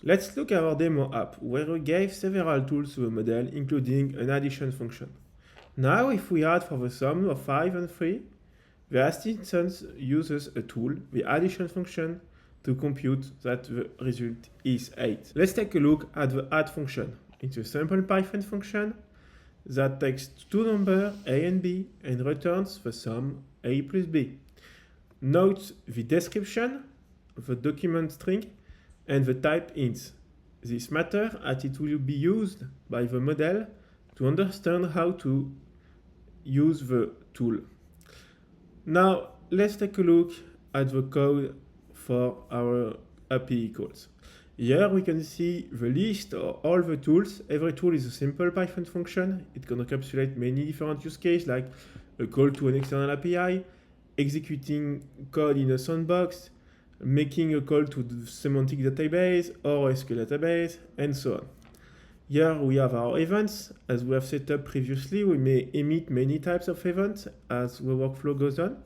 Let's look at our demo app, where we gave several tools to the model, including an addition function. Now, if we add for the sum of 5 and 3, the assistant uses a tool, the addition function, to compute that the result is 8. Let's take a look at the add function. It's a simple Python function that takes two numbers, a and b, and returns the sum a plus b. Note the description, the document string, and the type int. This matters as it will be used by the model to understand how to use the tool. Now, let's take a look at the code for our API calls. Here we can see the list of all the tools. Every tool is a simple Python function. It can encapsulate many different use cases, like a call to an external API, executing code in a sandbox, making a call to the semantic database or SQL database, and so on. Here we have our events. As we have set up previously, we may emit many types of events as the workflow goes on.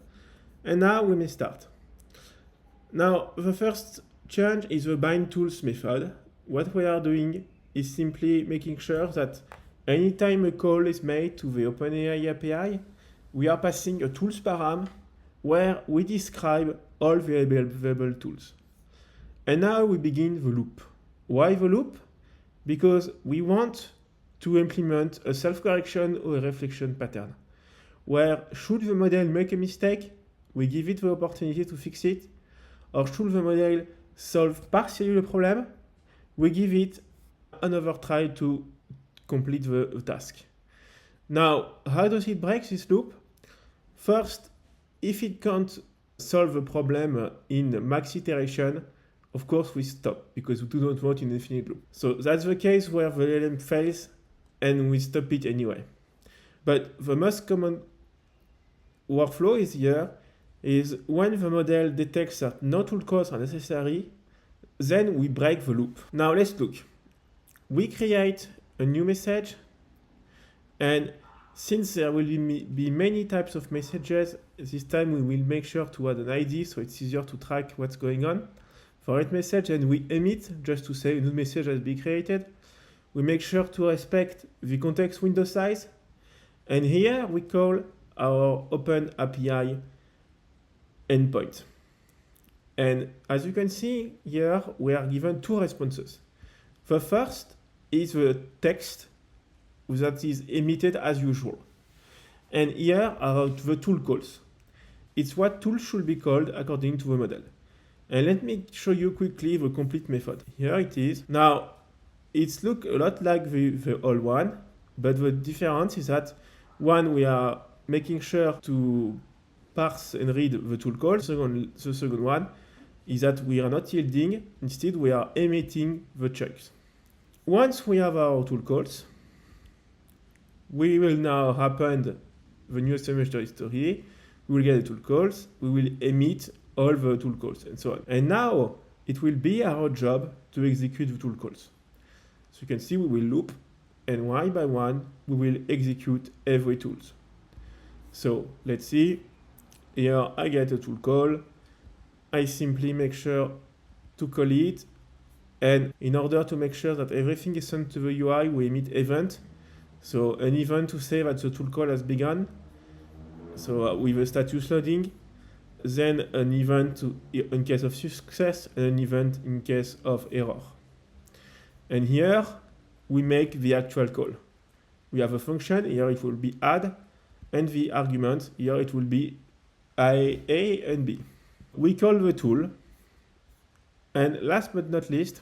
And now we may start. Now, the first change is the bind tools method. What we are doing is simply making sure that anytime a call is made to the OpenAI API, we are passing a tools param where we describe all the available tools. And now we begin the loop. Why the loop? Because we want to implement a self-correction or a reflection pattern, where should the model make a mistake, we give it the opportunity to fix it, or should the model solve partially the problem, we give it another try to complete the task. Now, how does it break this loop? First, if it can't solve the problem in max iteration, of course we stop, because we do not want an infinite loop. So that's the case where the LLM fails and we stop it anyway. But the most common workflow is when the model detects that no tool calls are necessary, then we break the loop. Now let's look. We create a new message, and since there will be many types of messages, this time we will make sure to add an ID so it's easier to track what's going on. For each message, and we emit just to say a new message has been created. We make sure to respect the context window size, and here we call our OpenAPI endpoint. And as you can see here, we are given two responses. The first is the text that is emitted as usual. And here are the tool calls. It's what tool should be called according to the model. And let me show you quickly the complete method. Here it is. Now, it looks a lot like the old one, but the difference is that one, we are making sure to parse and read the tool call. The second one is that we are not yielding, instead we are emitting the chunks. Once we have our tool calls, we will now append the new semester history, we will get the tool calls, we will emit all the tool calls, and so on. And now it will be our job to execute the tool calls. So you can see we will loop, and one by one, we will execute every tool. So let's see. Here I get a tool call. I simply make sure to call it. And in order to make sure that everything is sent to the UI, we emit event. So an event to say that the tool call has begun. So with a status loading. Then an event in case of success, and an event in case of error. And here we make the actual call. We have a function, here it will be add, and the argument, here it will be A and B. We call the tool, and last but not least,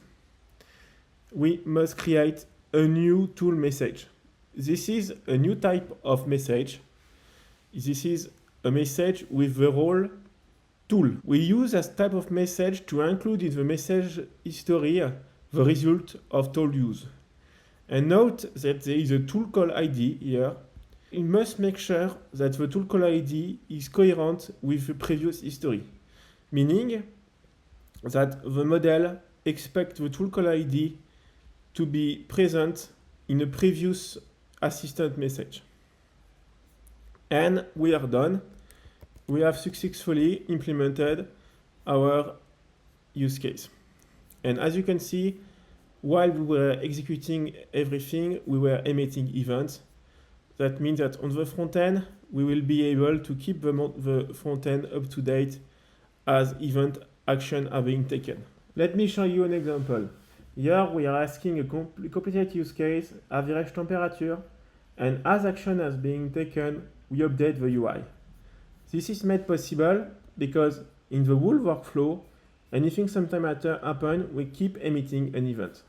we must create a new tool message. This is a new type of message. This is a message with the role tool. We use as type of message to include in the message history the result of tool use. And note that there is a tool call ID here. We must make sure that the tool call ID is coherent with the previous history, meaning that the model expects the tool call ID to be present in a previous assistant message. And we are done. We have successfully implemented our use case. And as you can see, while we were executing everything, we were emitting events. That means that on the front end, we will be able to keep the front end up to date as event action are being taken. Let me show you an example. Here we are asking a completed use case, average temperature, and as action is being taken, we update the UI. This is made possible because in the whole workflow, anything sometime happen, we keep emitting an event.